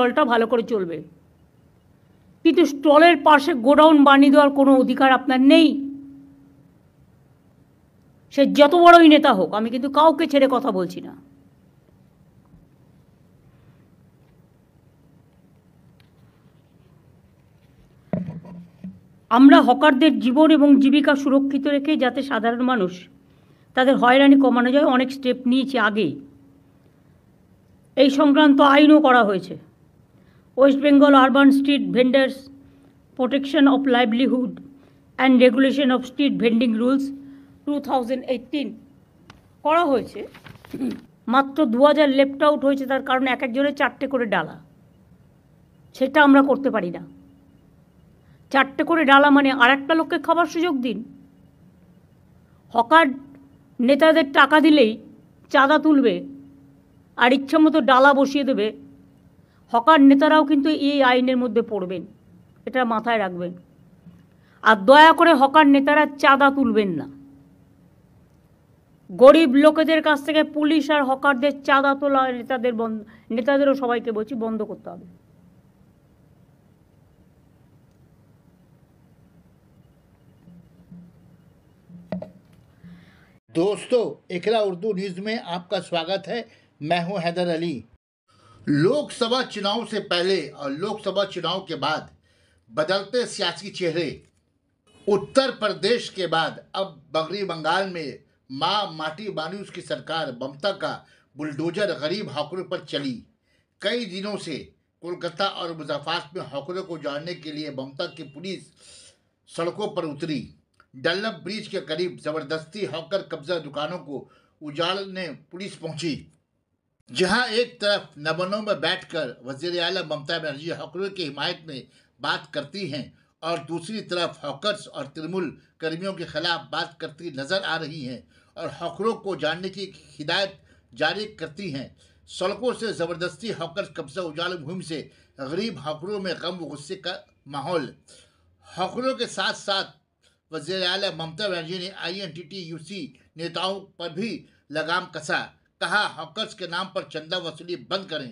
স্টলটা ভালো করে চলবে, কিন্তু স্টলের পাশে গোডাউন বানিয়ে দেওয়ার কোনো অধিকার আপনার নেই। সে যত বড়ই নেতা হোক, আমি কিন্তু কাউকে ছেড়ে কথা বলছি না। আমরা হকারদের জীবন এবং জীবিকা সুরক্ষিত রেখে যাতে সাধারণ মানুষ তাদের হয়রানি কমানো যায় অনেক স্টেপ নিয়েছি আগেই। এই সংক্রান্ত আইনও করা হয়েছে। West Bengal urban street vendors protection of livelihood and regulation of street vending rules 2018 করা হয়েছে। মাত্র 2000 লেফট আউট হয়েছে, তার কারণ এক একজনের 4টে করে ডালা। সেটা আমরা করতে পারি না। 4টে করে ডালা মানে আর একটা লোককে খাবার সুযোগ দিন। হকার নেতাদের টাকা দিলেই চাঁদা তুলবে আর ইচ্ছামতো ডালা বসিয়ে দেবে। হকার নেতারাও কিন্তু এই আইনের মধ্যে পড়বেন, এটা মাথায় রাখবেন। আর দয়া করে হকার নেতারা চাঁদা তুলবেন না। গরিব লোকেদের কাছ থেকে পুলিশ আর হকারদের চাঁদা তোলা নেতাদেরও সবাইকে বলছি বন্ধ করতে হবে। दोस्तों, इकरा उर्दू न्यूज़ में आपका स्वागत है। मैं हूं हैदर अली। लोकसभा चुनाव से पहले और लोकसभा चुनाव के बाद बदलते सियासी चेहरे। उत्तर प्रदेश के बाद अब बगरी बंगाल में मां माटी बानूस की सरकार ममता का बुलडोजर गरीब हॉकरों पर चली। कई दिनों से कोलकाता और मुजफ्फरपुर में हॉकरों को जानने के लिए ममता की पुलिस सड़कों पर उतरी। डल्लब ब्रिज के करीब जबरदस्ती हॉकर कब्जा दुकानों को उजाड़ने पुलिस पहुंची, जहां एक तरफ नवनों में बैठकर वज़ीर आला ममता बनर्जी हॉकरों की हिमायत में बात करती हैं और दूसरी तरफ हॉकर्स और तृणमूल कर्मियों के खिलाफ बात करती नजर आ रही हैं और हॉकरों को जानने की हिदायत जारी करती हैं। सड़कों से जबरदस्ती हॉकर्स कब्जा उजाड़ मुहिम से गरीब हॉकरों में गम व गुस्से का माहौल। हॉकरों के साथ साथ वज़ीर आला ममता बनर्जी ने INTTUC नेताओं पर भी लगाम कसा। कहा, हॉकर्स के नाम पर चंदा वसूली बंद करें।